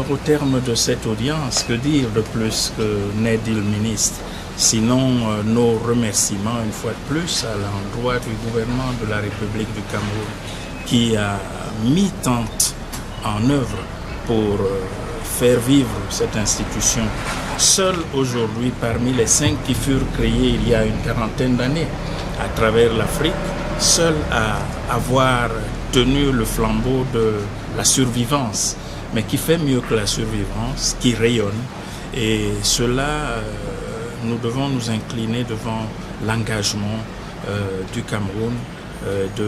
Au terme de cette audience, que dire de plus que n'est dit le ministre? Sinon, nos remerciements une fois de plus à l'endroit du gouvernement de la République du Cameroun qui a mis tant en œuvre pour faire vivre cette institution. Seul aujourd'hui, parmi les 5 qui furent créés il y a une quarantaine d'années à travers l'Afrique, seul à avoir tenu le flambeau de la survivance, mais qui fait mieux que la survivance, qui rayonne. Et cela, nous devons nous incliner devant l'engagement du Cameroun, du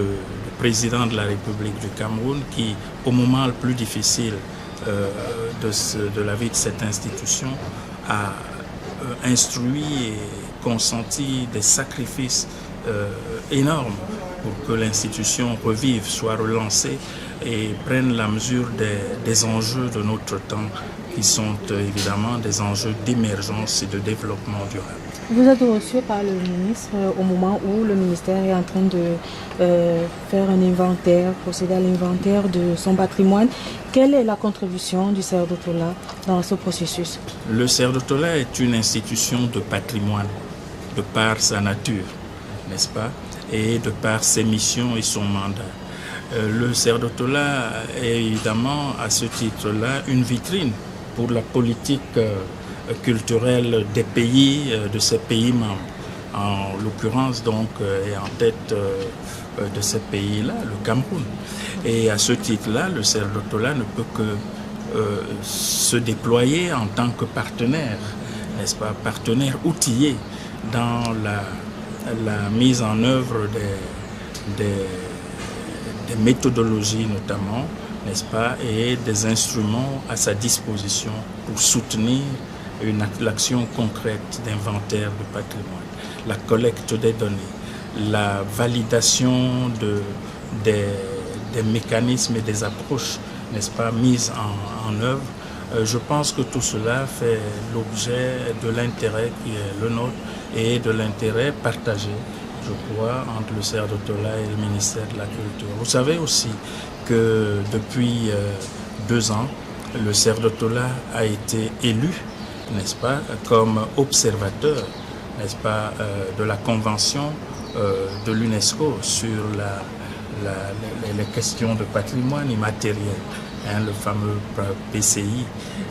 président de la République du Cameroun, qui, au moment le plus difficile de la vie de cette institution, a instruit et consenti des sacrifices énormes pour que l'institution revive, soit relancée et prenne la mesure des enjeux de notre temps qui sont évidemment des enjeux d'émergence et de développement durable. Vous êtes reçu par le ministre au moment où le ministère est en train de faire un inventaire, procéder à l'inventaire de son patrimoine. Quelle est la contribution du Cerf d'Otola dans ce processus? Le Cerf d'Otola est une institution de patrimoine, de par sa nature, n'est-ce pas, et de par ses missions et son mandat. Le Cerf d'Otola est évidemment, à ce titre-là, une vitrine pour la politique culturelle des pays, de ces pays membres. En l'occurrence, donc, est en tête de ces pays-là, le Cameroun. Et à ce titre-là, le Cerf d'Otola ne peut que se déployer en tant que partenaire, n'est-ce pas, partenaire outillé dans la mise en œuvre des méthodologies notamment, n'est-ce pas, et des instruments à sa disposition pour soutenir l'action concrète d'inventaire du patrimoine, la collecte des données, la validation des mécanismes et des approches, n'est-ce pas, mises en œuvre. Je pense que tout cela fait l'objet de l'intérêt qui est le nôtre et de l'intérêt partagé, je crois, entre le Cerf d'Otola et le ministère de la Culture. Vous savez aussi que depuis 2 ans, le Cerf d'Otola a été élu, n'est-ce pas, comme observateur, n'est-ce pas, de la Convention de l'UNESCO sur les questions de patrimoine immatériel, hein, le fameux PCI.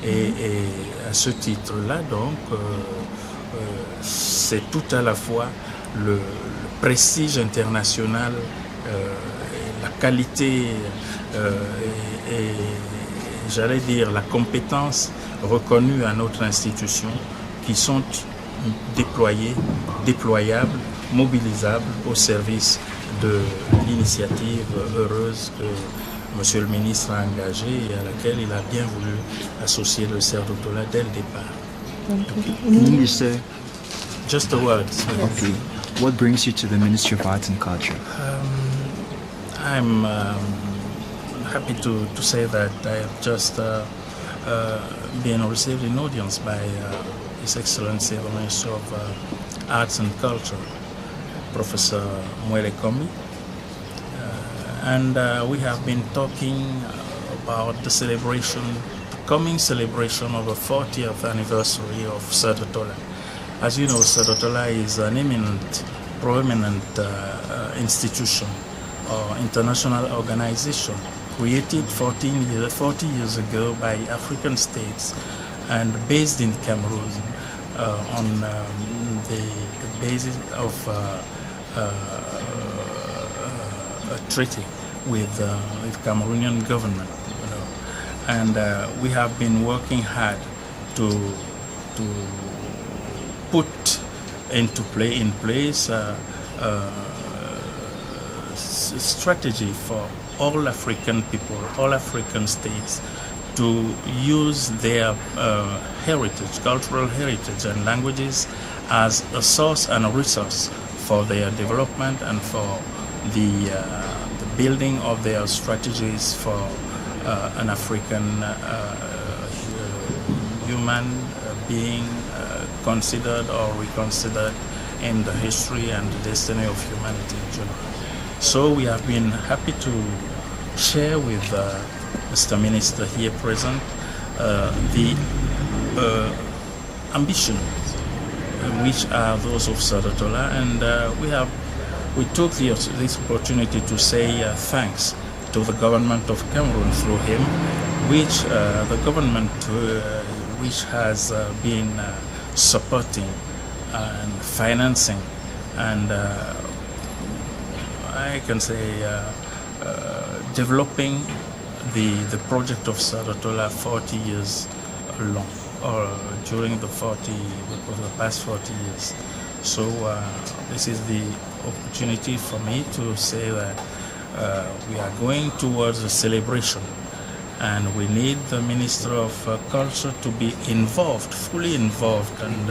Et à ce titre-là, donc, c'est tout à la fois le prestige international, la qualité et j'allais dire la compétence reconnue à notre institution qui sont déployables, mobilisables au service de l'initiative heureuse que Monsieur le ministre a engagée et à laquelle il a bien voulu associer le Cerf d'Otola dès le départ. Minister, just a word. Okay. What brings you to the Ministry of Arts and Culture? I'm happy to say that I have just been received in audience by His Excellency the Minister of Arts and Culture, Professor Mwele Kombi, and we have been talking about the coming celebration of the 40th anniversary of Cerf d'Otola. As you know, Cerf d'Otola is an eminent, prominent institution or international organization created 40 years ago by African states and based in Cameroon on the basis of a treaty with Cameroonian government, you know. And we have been working hard to put in place a strategy for all African people, all African states to use their heritage, cultural heritage and languages as a source and a resource for their development and for the building of their strategies for an African human being considered or reconsidered in the history and the destiny of humanity in general. So we have been happy to share with Mr. Minister here present, the ambitions which are those of Saadatola, and we took this opportunity to say thanks to the government of Cameroon through him, which the government which has been supporting and financing and I can say developing the project of Saadatola 40 years long, or during the past 40 years. So this is the opportunity for me to say that we are going towards a celebration, and we need the Minister of Culture to be involved, fully involved, and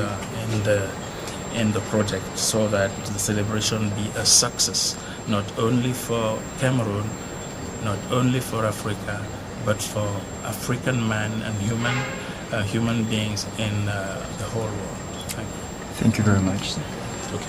in the project, so that the celebration be a success, not only for Cameroon, not only for Africa, but for African man and human beings in the whole world. Thank you. Thank you very much. Okay.